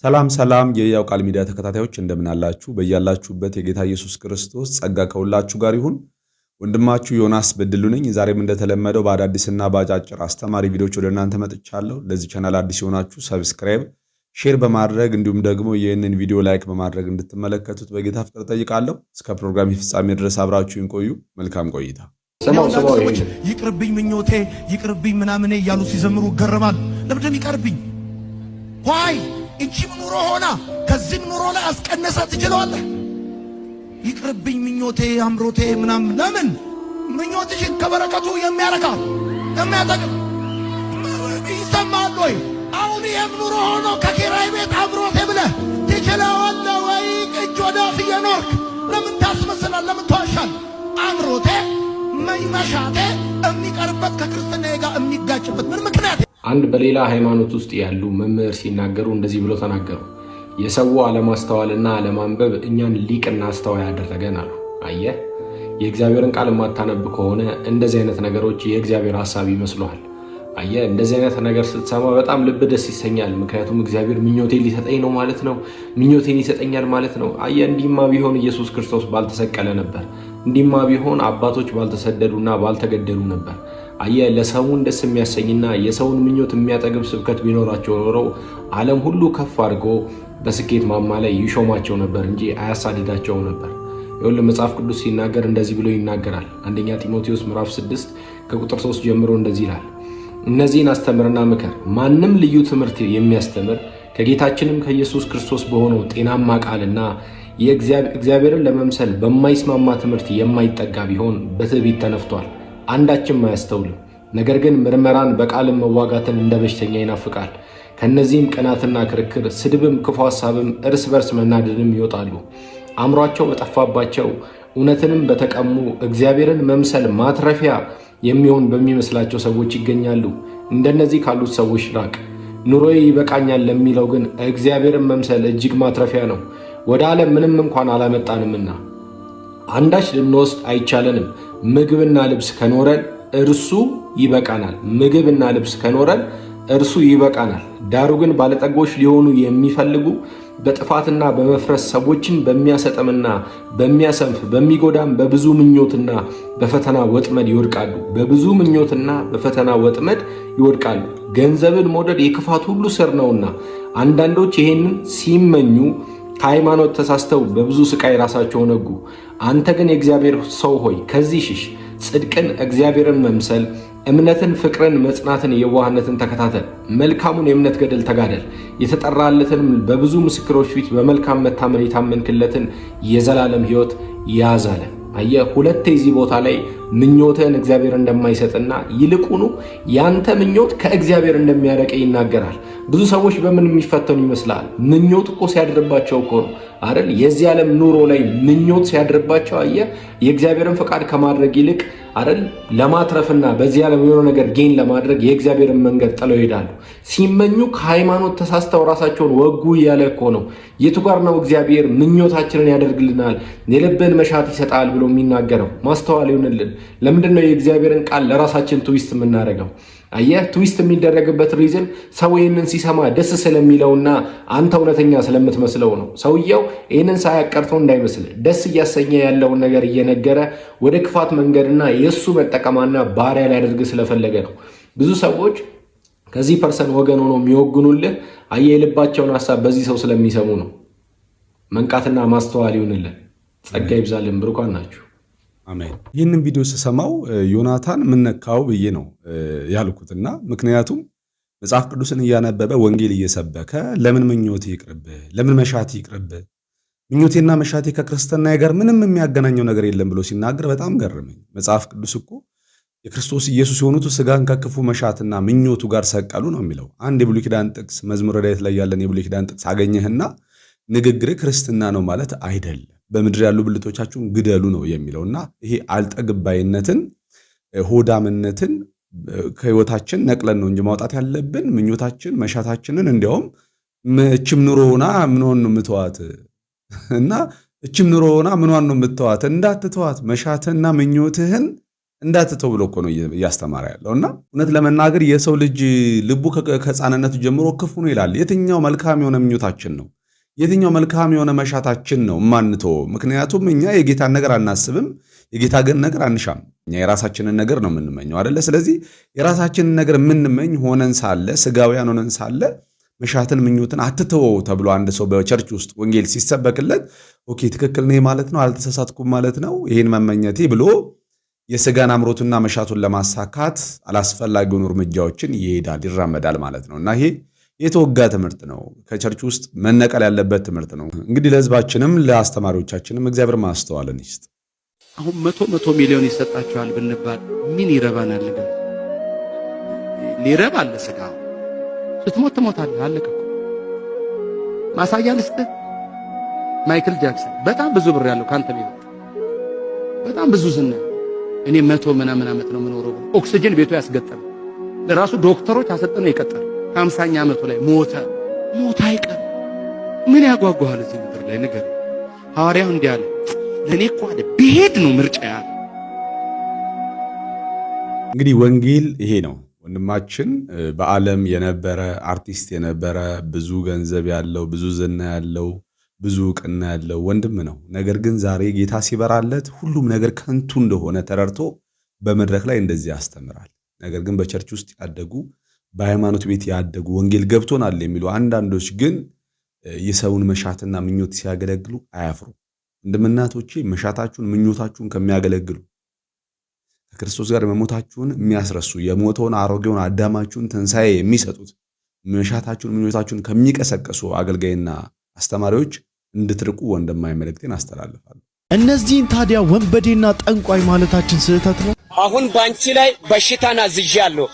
ሰላም ሰላም የያው ቃል ሚዲያ ተከታታዮች እንደምን አላችሁ? በያላችሁበት የጌታ ኢየሱስ ክርስቶስ ጸጋ ከሁላችሁ ጋር ይሁን። ወንድማችሁ ዮናስ በድሉ ነኝ። ዛሬም እንደተለመደው በአዳዲስና በአጫጭር አስተማሪ ቪዲዮዎች ወደ እናንተ መጥቻለሁ። ለዚህ ቻናል አዲስ የሆናችሁ ሰብስክራይብ፣ ሼር በማድረግ እንዲሁም ደግሞ ይህንን ቪዲዮ ላይክ በማድረግ እንድትመለከቱት በጌታ ፍቅር ጠይቃለሁ። እስከ ፕሮግራም ፍጻሜ ድረስ አብራችሁን ቆዩ። መልካም ቆይታ። ሰዎች ይቅርብኝ ምኞቴ ይቅርብኝ ምናምኔ እያሉ ሲዘምሩ ገረማል። ለምንድን ይቀርብኝ ዋይ እቺም ኑሮ ሆና ከዚህም ኑሮ ላይ አስቀነሳ ትችላለህ። ይቅርብኝ ምኞቴ አምሮቴ ምናምን ለምን ምኞትሽን ከበረከቱ የሚያረካ የሚያጠቅም ይሰማል ወይ? አሁን ይህም ኑሮ ሆኖ ከኪራይ ቤት አምሮቴ ብለህ ትችለዋለህ ወይ? እጅ ወዳፍ እየኖርክ ለምን ታስመስላል? ለምን ተዋሻል? አምሮቴ መሻቴ የሚቀርበት ከክርስትና ጋር የሚጋጭበት ምን ምክንያት? አንድ በሌላ ሃይማኖት ውስጥ ያሉ መምህር ሲናገሩ እንደዚህ ብሎ ተናገሩ። የሰው አለማስተዋልና አለማንበብ እኛን ሊቅና አስተዋይ ያደረገን አሉ። አየህ፣ የእግዚአብሔርን ቃል የማታነብ ከሆነ እንደዚህ አይነት ነገሮች የእግዚአብሔር ሐሳብ ይመስሉሃል። አየህ፣ እንደዚህ አይነት ነገር ስትሰማ በጣም ልብ ደስ ይሰኛል። ምክንያቱም እግዚአብሔር ምኞቴን ሊሰጠኝ ነው ማለት ነው፣ ምኞቴን ይሰጠኛል ማለት ነው። አየህ፣ እንዲህማ ቢሆን ኢየሱስ ክርስቶስ ባልተሰቀለ ነበር። እንዲህማ ቢሆን አባቶች ባልተሰደዱና ባልተገደሉ ነበር። አየህ፣ ለሰውን ደስ የሚያሰኝና የሰውን ምኞት የሚያጠግብ ስብከት ቢኖራቸው ኖረው ዓለም ሁሉ ከፍ አድርጎ በስኬት ማማ ላይ ይሾማቸው ነበር እንጂ አያሳድዳቸው ነበር። ይኸውልህ መጽሐፍ ቅዱስ ሲናገር እንደዚህ ብሎ ይናገራል። አንደኛ ጢሞቴዎስ ምዕራፍ 6 ከቁጥር 3 ጀምሮ እንደዚህ ይላል፣ እነዚህን አስተምርና ምከር። ማንም ልዩ ትምህርት የሚያስተምር ከጌታችንም ከኢየሱስ ክርስቶስ በሆነው ጤናማ ቃልና እግዚአብሔርን ለመምሰል በማይስማማ ትምህርት የማይጠጋ ቢሆን በትዕቢት ተነፍቷል፣ አንዳችም አያስተውልም። ነገር ግን ምርመራን በቃልም መዋጋትን እንደ በሽተኛ ይናፍቃል። ከነዚህም ቅናትና ክርክር፣ ስድብም፣ ክፉ ሐሳብም፣ እርስ በርስ መናደድም ይወጣሉ። አእምሯቸው በጠፋባቸው እውነትንም በተቀሙ እግዚአብሔርን መምሰል ማትረፊያ የሚሆን በሚመስላቸው ሰዎች ይገኛሉ። እንደነዚህ ካሉት ሰዎች ራቅ። ኑሮዬ ይበቃኛል ለሚለው ግን እግዚአብሔርን መምሰል እጅግ ማትረፊያ ነው። ወደ ዓለም ምንም እንኳን አላመጣንምና አንዳች ልንወስድ አይቻለንም። ምግብና ልብስ ከኖረን እርሱ ይበቃናል። ምግብና ልብስ ከኖረን እርሱ ይበቃናል። ዳሩ ግን ባለጠጎች ሊሆኑ የሚፈልጉ በጥፋትና በመፍረስ ሰዎችን በሚያሰጠምና በሚያሰንፍ በሚጎዳም በብዙ ምኞትና በፈተና ወጥመድ ይወድቃሉ። በብዙ ምኞትና በፈተና ወጥመድ ይወድቃሉ። ገንዘብን መውደድ የክፋት ሁሉ ስር ነውና አንዳንዶች ይሄንን ሲመኙ ከሃይማኖት ተሳስተው በብዙ ስቃይ ራሳቸውን ወጉ። አንተ ግን የእግዚአብሔር ሰው ሆይ ከዚህ ሽሽ። ጽድቅን፣ እግዚአብሔርን መምሰል፣ እምነትን፣ ፍቅርን፣ መጽናትን፣ የዋህነትን ተከታተል። መልካሙን የእምነት ገድል ተጋደል። የተጠራለትንም በብዙ ምስክሮች ፊት በመልካም መታመን የታመንክለትን የዘላለም ሕይወት ያዝ አለ። አየህ፣ ሁለቴ እዚህ ቦታ ላይ ምኞትህን እግዚአብሔር እንደማይሰጥና ይልቁኑ ያንተ ምኞት ከእግዚአብሔር እንደሚያረቅ ይናገራል። ብዙ ሰዎች በምን የሚፈተኑ ይመስላል? ምኞት እኮ ሲያድርባቸው እኮ ነው አይደል? የዚህ ዓለም ኑሮ ላይ ምኞት ሲያድርባቸው አየህ፣ የእግዚአብሔርን ፈቃድ ከማድረግ ይልቅ አይደል ለማትረፍና በዚህ ዓለም የሆነ ነገር ጌን ለማድረግ የእግዚአብሔርን መንገድ ጥለው ይሄዳሉ። ሲመኙ ከሃይማኖት ተሳስተው ራሳቸውን ወጉ እያለ እኮ ነው። የቱ ጋር ነው እግዚአብሔር ምኞታችንን ያደርግልናል፣ የልብን መሻት ይሰጣል ብሎ የሚናገረው? ማስተዋል ይሁንልን። ለምንድን ነው የእግዚአብሔርን ቃል ለራሳችን ትዊስት የምናደርገው? አየህ፣ ትዊስት የሚደረግበት ሪዝን ሰው ይህንን ሲሰማ ደስ ስለሚለውና አንተ እውነተኛ ስለምትመስለው ነው። ሰውየው ይህንን ሳያቀርተው እንዳይመስል ደስ እያሰኘ ያለውን ነገር እየነገረ ወደ ክፋት መንገድና የእሱ መጠቀማና ባሪያ ሊያደርግ ስለፈለገ ነው። ብዙ ሰዎች ከዚህ ፐርሰን ወገን ሆኖ የሚወግኑልህ አየህ፣ የልባቸውን ሀሳብ በዚህ ሰው ስለሚሰሙ ነው። መንቃትና ማስተዋል ይሁንልን። ጸጋ ይብዛልን። ብሩካን ናችሁ። አሜን። ይህንን ቪዲዮ ስሰማው ዮናታን ምነካው ብዬ ነው ያልኩትና ምክንያቱም መጽሐፍ ቅዱስን እያነበበ ወንጌል እየሰበከ ለምን ምኞቴ ይቅርብ፣ ለምን መሻቴ ይቅርብ፣ ምኞቴና መሻቴ ከክርስትና ጋር ምንም የሚያገናኘው ነገር የለም ብሎ ሲናገር በጣም ገረመኝ። መጽሐፍ ቅዱስ እኮ የክርስቶስ ኢየሱስ የሆኑት ስጋን ከክፉ መሻትና ምኞቱ ጋር ሰቀሉ ነው የሚለው። አንድ የብሉይ ኪዳን ጥቅስ መዝሙረ ዳዊት ላይ ያለን የብሉይ ኪዳን ጥቅስ አገኘህና ንግግር ክርስትና ነው ማለት አይደለም። በምድር ያሉ ብልቶቻችሁን ግደሉ ነው የሚለውና ይሄ አልጠግባይነትን፣ ሆዳምነትን ከህይወታችን ነቅለን ነው እንጂ ማውጣት ያለብን ምኞታችን መሻታችንን። እንዲያውም እችም ኑሮ ሆና ምንሆን ነው የምትዋት እና እችም ኑሮ ሆና ምንሆን ነው የምትዋት? እንዳትተዋት። መሻትህና ምኞትህን እንዳትተው ብሎ እኮ ነው እያስተማረ ያለውና እውነት ለመናገር የሰው ልጅ ልቡ ከሕፃንነቱ ጀምሮ ክፉ ነው ይላል። የትኛው መልካም የሆነ ምኞታችን ነው? የትኛው መልካም የሆነ መሻታችን ነው ማንተው? ምክንያቱም እኛ የጌታን ነገር አናስብም፣ የጌታ ግን ነገር አንሻም። እኛ የራሳችንን ነገር ነው የምንመኘው አይደለ? ስለዚህ የራሳችንን ነገር የምንመኝ ሆነን ሳለ ስጋውያን ሆነን ሳለ መሻትን ምኞትን አትተወው ተብሎ አንድ ሰው በቸርች ውስጥ ወንጌል ሲሰበክለት ኦኬ ትክክል ነኝ ማለት ነው፣ አልተሳሳትኩም ማለት ነው ይሄን መመኘቴ ብሎ የስጋን አምሮቱና መሻቱን ለማሳካት አላስፈላጊውን እርምጃዎችን ይሄዳል ይራመዳል ማለት ነው። እና ይሄ የተወጋ ትምህርት ነው፣ ከቸርች ውስጥ መነቀል ያለበት ትምህርት ነው። እንግዲህ ለህዝባችንም ለአስተማሪዎቻችንም እግዚአብሔር ማስተዋልን ይስጥ። አሁን መቶ ሚሊዮን ይሰጣቸዋል ብንባል ምን ይረባናል? ሊረባ አለ ስጋ ስትሞት ትሞታለህ። አለቀ። ማሳያ ልስጥህ። ማይክል ጃክሰን በጣም ብዙ ብር ያለው ካንተ ቢሆን በጣም ብዙ ዝና፣ እኔ 100 ምናምን ዓመት ነው የምኖረው። ኦክሲጅን ቤቱ ያስገጠመ ለራሱ ዶክተሮች አሰጠነው የቀጠለ 50ኛ ዓመቱ ላይ ሞተ አይቀር። ምን ያጓጓሃል እዚህ ምድር ላይ ነገር? ሐዋርያው እንዲህ አለ፣ ለኔ እኮ አለ ብሄድ ነው ምርጫ ያለ። እንግዲህ ወንጌል ይሄ ነው። ወንድማችን በዓለም የነበረ አርቲስት የነበረ ብዙ ገንዘብ ያለው ብዙ ዝና ያለው ብዙ ዕውቅና ያለው ወንድም ነው። ነገር ግን ዛሬ ጌታ ሲበራለት ሁሉም ነገር ከንቱ እንደሆነ ተረድቶ በመድረክ ላይ እንደዚህ ያስተምራል። ነገር ግን በቸርች ውስጥ ያደጉ በሃይማኖት ቤት ያደጉ ወንጌል ገብቶናል የሚሉ አንዳንዶች ግን የሰውን መሻትና ምኞት ሲያገለግሉ አያፍሩ። እንደምናቶቼ መሻታችሁን ምኞታችሁን ከሚያገለግሉ ከክርስቶስ ጋር መሞታችሁን የሚያስረሱ የሞተውን አሮጌውን አዳማችሁን ትንሣኤ የሚሰጡት መሻታችሁን ምኞታችሁን ከሚቀሰቀሱ አገልጋይና አስተማሪዎች እንድትርቁ ወንድማዊ መልእክቴን አስተላልፋለሁ። እነዚህን ታዲያ ወንበዴና ጠንቋይ ማለታችን ስህተት ነው? አሁን ባንቺ ላይ በሽታን አዝዣለሁ።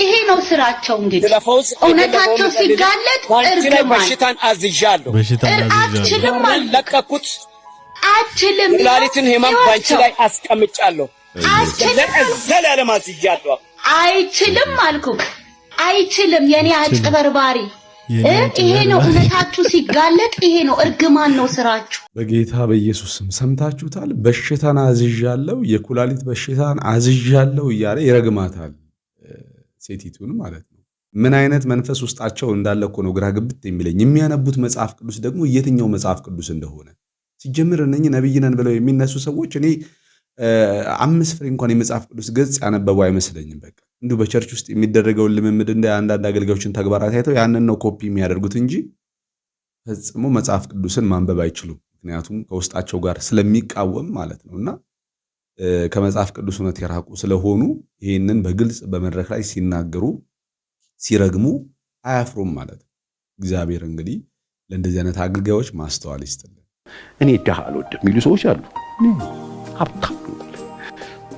ይሄ ነው ስራቸው። እንግዲህ እውነታቸው ሲጋለጥ ባንቺ ላይ በሽታን አዝዣለሁ። አትችልም ለቀኩት። አትችልም። ኩላሊትን ህመም ባንቺ ላይ አስቀምጫለሁ። ዘላለም አዝዣለሁ። አይችልም አልኩህ። አይችልም የኔ አጭበርባሪ። ይሄ ነው እውነታችሁ ሲጋለጥ፣ ይሄ ነው እርግማን ነው ስራችሁ። በጌታ በኢየሱስ ስም ሰምታችሁታል። በሽታን አዝዣለሁ፣ የኩላሊት በሽታን አዝዣለሁ እያለ ይረግማታል ሴቲቱን ማለት ነው። ምን አይነት መንፈስ ውስጣቸው እንዳለ እኮ ነው ግራ ግብት የሚለኝ። የሚያነቡት መጽሐፍ ቅዱስ ደግሞ የትኛው መጽሐፍ ቅዱስ እንደሆነ ሲጀምር እነኚህ ነብይ ነን ብለው የሚነሱ ሰዎች እኔ 5 ፍሬ እንኳን የመጽሐፍ ቅዱስ ገጽ ያነበቡ አይመስለኝም። በቃ እንዲሁ በቸርች ውስጥ የሚደረገውን ልምምድ እንደ አንዳንድ አገልጋዮችን ተግባራት አይተው ያንን ነው ኮፒ የሚያደርጉት እንጂ ፈጽሞ መጽሐፍ ቅዱስን ማንበብ አይችሉም። ምክንያቱም ከውስጣቸው ጋር ስለሚቃወም ማለት ነውና ከመጽሐፍ ቅዱስ እውነት የራቁ ስለሆኑ ይህንን በግልጽ በመድረክ ላይ ሲናገሩ ሲረግሙ አያፍሩም ማለት ነው። እግዚአብሔር እንግዲህ ለእንደዚህ አይነት አገልጋዮች ማስተዋል ይስጥልን። እኔ ድሃ አልወድም የሚሉ ሰዎች አሉ። ሀብታም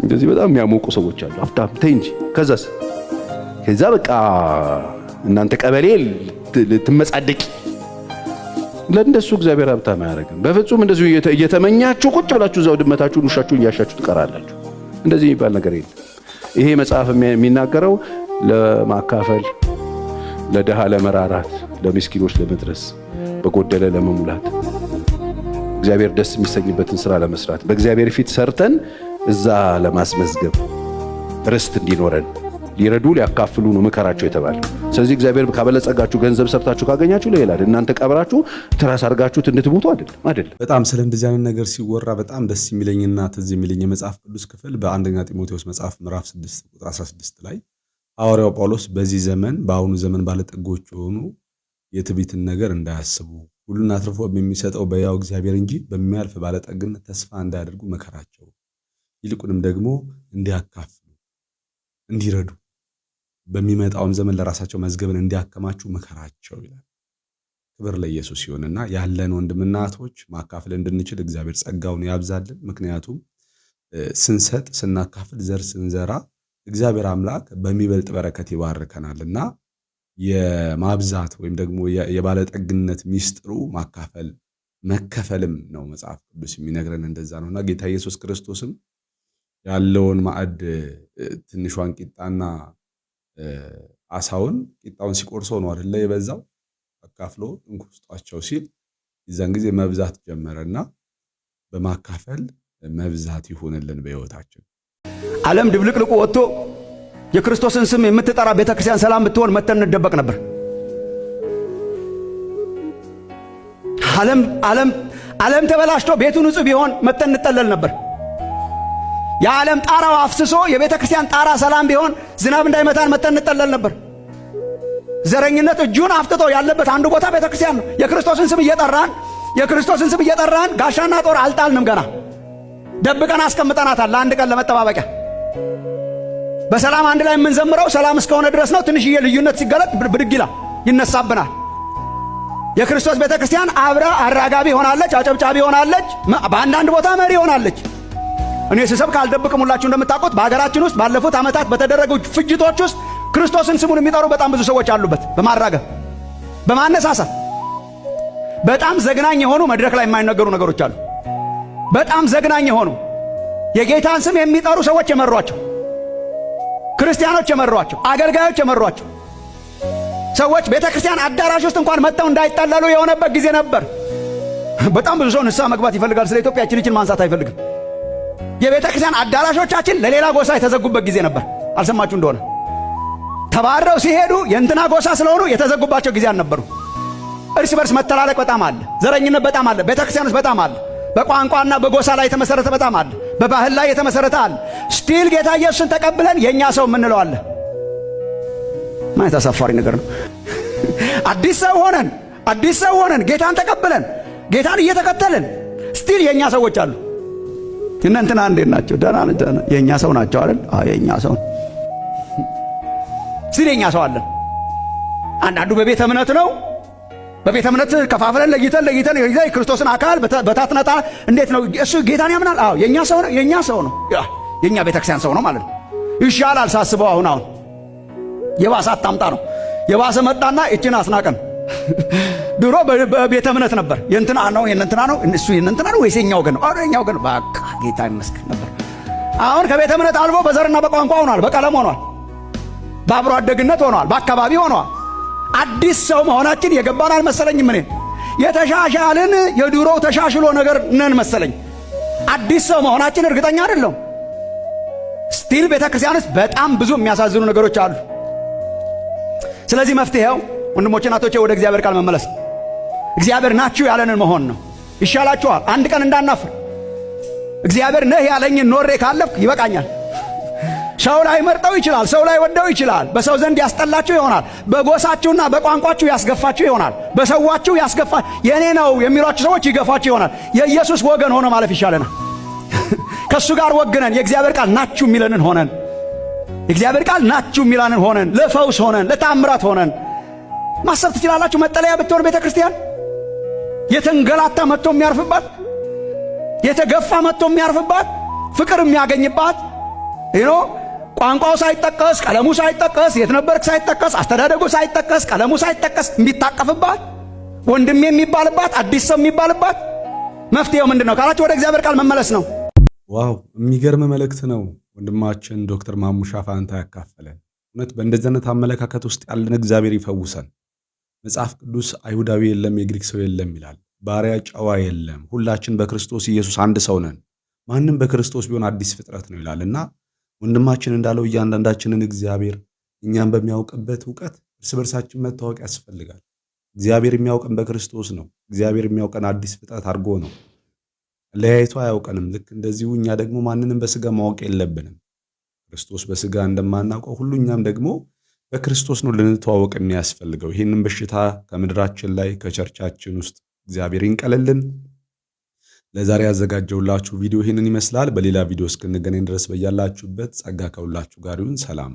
እንደዚህ በጣም የሚያሞቁ ሰዎች አሉ። ሀብታም ተይ እንጂ ከዛ በቃ እናንተ ቀበሌ ልትመጻደቂ። ለእንደሱ እግዚአብሔር ሀብታም አያደርግም በፍጹም። እንደዚሁ እየተመኛችሁ ቁጭ ብላችሁ እዛው ድመታችሁን ውሻችሁን እያሻችሁ ትቀራላችሁ። እንደዚህ የሚባል ነገር የለም። ይሄ መጽሐፍ የሚናገረው ለማካፈል፣ ለድሃ ለመራራት፣ ለምስኪኖች ለመድረስ፣ በጎደለ ለመሙላት፣ እግዚአብሔር ደስ የሚሰኝበትን ስራ ለመስራት፣ በእግዚአብሔር ፊት ሰርተን እዛ ለማስመዝገብ ርስት እንዲኖረን ሊረዱ ሊያካፍሉ ነው ምከራቸው የተባለ። ስለዚህ እግዚአብሔር ካበለጸጋችሁ ገንዘብ ሰርታችሁ ካገኛችሁ ለሌላ እናንተ ቀብራችሁ ትራስ አድርጋችሁት እንድትሞቱ አይደለም። በጣም ስለ እንደዚህ አይነት ነገር ሲወራ በጣም ደስ የሚለኝና ትዝ የሚለኝ የመጽሐፍ ቅዱስ ክፍል በአንደኛ ጢሞቴዎስ መጽሐፍ ምዕራፍ 6 ቁጥር 16 ላይ ሐዋርያው ጳውሎስ በዚህ ዘመን በአሁኑ ዘመን ባለጠጎች የሆኑ የትዕቢትን ነገር እንዳያስቡ ሁሉን አትርፎ በሚሰጠው በሕያው እግዚአብሔር እንጂ በሚያልፍ ባለጠግነት ተስፋ እንዳያደርጉ መከራቸው፣ ይልቁንም ደግሞ እንዲያካፍሉ እንዲረዱ በሚመጣውም ዘመን ለራሳቸው መዝገብን እንዲያከማቹ መከራቸው ይላል። ክብር ለኢየሱስ ይሁንና ያለን ወንድምና እህቶች ማካፈል እንድንችል እግዚአብሔር ጸጋውን ያብዛልን። ምክንያቱም ስንሰጥ ስናካፍል ዘር ስንዘራ እግዚአብሔር አምላክ በሚበልጥ በረከት ይባርከናልና የማብዛት ወይም ደግሞ የባለጠግነት ሚስጥሩ ማካፈል መከፈልም ነው። መጽሐፍ ቅዱስ የሚነግረን እንደዛ ነውና ጌታ ኢየሱስ ክርስቶስም ያለውን ማዕድ ትንሿን ቂጣና አሳውን ቂጣውን ሲቆርሰው ነው አይደለ የበዛው አካፍሎ እንኩስጧቸው ሲል የዛን ጊዜ መብዛት ጀመረና በማካፈል መብዛት ይሁንልን በሕይወታችን። ዓለም ድብልቅልቁ ወጥቶ የክርስቶስን ስም የምትጠራ ቤተክርስቲያን ሰላም ብትሆን መተን እንደበቅ ነበር። ዓለም ተበላሽቶ ቤቱ ንጹህ ቢሆን መተን እንጠለል ነበር። የዓለም ጣራው አፍስሶ የቤተክርስቲያን ጣራ ሰላም ቢሆን ዝናብ እንዳይመታን መተን እንጠለል ነበር። ዘረኝነት እጁን አፍጥጦ ያለበት አንዱ ቦታ ቤተክርስቲያን ነው። የክርስቶስን ስም እየጠራን ጋሻና ጦር አልጣልንም። ገና ደብቀን አስቀምጠናታል ለአንድ ቀን ለመጠባበቂያ። በሰላም አንድ ላይ የምንዘምረው ሰላም እስከሆነ ድረስ ነው። ትንሽዬ ልዩነት ሲገለጥ ብድግ ይላል፣ ይነሳብናል። የክርስቶስ ቤተክርስቲያን አብራ አራጋቢ ሆናለች፣ አጨብጫቢ ሆናለች፣ በአንዳንድ ቦታ መሪ ሆናለች። እኔ ስሰብክ አልደብቅም። ሁላችሁ እንደምታውቁት በሀገራችን ውስጥ ባለፉት ዓመታት በተደረጉ ፍጅቶች ውስጥ ክርስቶስን ስሙን የሚጠሩ በጣም ብዙ ሰዎች አሉበት። በማራገብ በማነሳሳት በጣም ዘግናኝ የሆኑ መድረክ ላይ የማይነገሩ ነገሮች አሉ። በጣም ዘግናኝ የሆኑ የጌታን ስም የሚጠሩ ሰዎች የመሯቸው፣ ክርስቲያኖች የመሯቸው፣ አገልጋዮች የመሯቸው ሰዎች ቤተክርስቲያን አዳራሽ ውስጥ እንኳን መጥተው እንዳይጠለሉ የሆነበት ጊዜ ነበር። በጣም ብዙ ሰው ንስሐ መግባት ይፈልጋል። ስለ ኢትዮጵያ ችልችን ማንሳት አይፈልግም። የቤተክርስቲያን አዳራሾቻችን ለሌላ ጎሳ የተዘጉበት ጊዜ ነበር። አልሰማችሁ እንደሆነ ተባረው ሲሄዱ የእንትና ጎሳ ስለሆኑ የተዘጉባቸው ጊዜ አልነበሩ። እርስ በርስ መተላለቅ በጣም አለ። ዘረኝነት በጣም አለ። ቤተክርስቲያን ውስጥ በጣም አለ። በቋንቋና በጎሳ ላይ የተመሰረተ በጣም አለ። በባህል ላይ የተመሰረተ አለ። ስቲል ጌታ ኢየሱስን ተቀብለን የኛ ሰው የምንለው አለ። ማለት አሳፋሪ ነገር ነው። አዲስ ሰው ሆነን ጌታን ተቀብለን ጌታን እየተከተልን ስቲል የኛ ሰዎች አሉ። እንትና እንዴት ናቸው? ደህና ነን። የኛ ሰው ናቸው አይደል? አዎ የኛ ሰው ስቲል የኛ ሰው አለ። አንዳንዱ በቤተ እምነት ነው። በቤተ እምነት ከፋፍለን ለይተን የክርስቶስን አካል በታትነታ እንዴት ነው እሱ ጌታን ያምናል? አዎ የኛ ሰው ነው። የኛ ቤተክርስቲያን ሰው ነው ማለት ነው። ይሻላል ሳስበው አሁን የባሰ አታምጣ ነው። የባሰ መጣና እቺን አስናቀን። ድሮ በቤተ እምነት ነበር። የእንትና ነው እሱ የእንትና ነው ወይስ የኛው ወገን ነው? አዎ የኛው ወገን። በቃ ጌታ ይመስገን ነበር። አሁን ከቤተ እምነት አልፎ በዘርና በቋንቋ ሆኗል፣ በቀለም ሆኗል፣ በአብሮ አደግነት ሆኗል፣ በአካባቢ ሆኗል። አዲስ ሰው መሆናችን የገባን አልመሰለኝም። እኔ የተሻሻልን የድሮው ተሻሽሎ ነገር ነን መሰለኝ። አዲስ ሰው መሆናችን እርግጠኛ አይደለሁም። ስቲል ቤተክርስቲያን ውስጥ በጣም ብዙ የሚያሳዝኑ ነገሮች አሉ። ስለዚህ መፍትሄው ወንድሞቼ እናቶቼ ወደ እግዚአብሔር ቃል መመለስ፣ እግዚአብሔር ናችሁ ያለንን መሆን ነው። ይሻላችኋል። አንድ ቀን እንዳናፍር። እግዚአብሔር ነህ ያለኝን ኖሬ ካለፍኩ ይበቃኛል። ሰው ላይ መርጠው ይችላል፣ ሰው ላይ ወደው ይችላል። በሰው ዘንድ ያስጠላችሁ ይሆናል። በጎሳችሁና በቋንቋችሁ ያስገፋችሁ ይሆናል። በሰዋችሁ ያስገፋ የኔ ነው የሚሏችሁ ሰዎች ይገፋችሁ ይሆናል። የኢየሱስ ወገን ሆኖ ማለፍ ይሻለናል። ከሱ ጋር ወግነን የእግዚአብሔር ቃል ናችሁ የሚለንን ሆነን የእግዚአብሔር ቃል ናችሁ የሚለንን ሆነን ለፈውስ ሆነን ለታምራት ሆነን ማሰብ ትችላላችሁ። መጠለያ ብትሆን ቤተክርስቲያን የተንገላታ መጥቶ የሚያርፍባት፣ የተገፋ መጥቶ የሚያርፍባት፣ ፍቅር የሚያገኝባት ቋንቋው ሳይጠቀስ ቀለሙ ሳይጠቀስ የት ነበርክ ሳይጠቀስ አስተዳደጉ ሳይጠቀስ ቀለሙ ሳይጠቀስ የሚታቀፍባት፣ ወንድሜ የሚባልባት፣ አዲስ ሰው የሚባልባት። መፍትሄው ምንድነው ካላችሁ ወደ እግዚአብሔር ቃል መመለስ ነው። ዋው የሚገርም መልእክት ነው ወንድማችን ዶክተር ማሙሻ ፋንታ ያካፈለን። እውነት በእንደዚህ አይነት አመለካከት ውስጥ ያለን እግዚአብሔር ይፈውሰን። መጽሐፍ ቅዱስ አይሁዳዊ የለም የግሪክ ሰው የለም ይላል። ባሪያ ጨዋ የለም፣ ሁላችን በክርስቶስ ኢየሱስ አንድ ሰው ነን፣ ማንም በክርስቶስ ቢሆን አዲስ ፍጥረት ነው ይላልና ወንድማችን እንዳለው እያንዳንዳችንን እግዚአብሔር እኛን በሚያውቅበት እውቀት እርስ በርሳችን መታወቅ ያስፈልጋል። እግዚአብሔር የሚያውቀን በክርስቶስ ነው። እግዚአብሔር የሚያውቀን አዲስ ፍጥረት አድርጎ ነው። ለያይቶ አያውቀንም። ልክ እንደዚሁ እኛ ደግሞ ማንንም በስጋ ማወቅ የለብንም። ክርስቶስ በስጋ እንደማናውቀው ሁሉ እኛም ደግሞ በክርስቶስ ነው ልንተዋወቅ የሚያስፈልገው። ይህንን በሽታ ከምድራችን ላይ ከቸርቻችን ውስጥ እግዚአብሔር ይንቀልልን። ለዛሬ ያዘጋጀውላችሁ ቪዲዮ ይህንን ይመስላል። በሌላ ቪዲዮ እስክንገናኝ ድረስ በያላችሁበት ጸጋ ከሁላችሁ ጋር ይሁን። ሰላም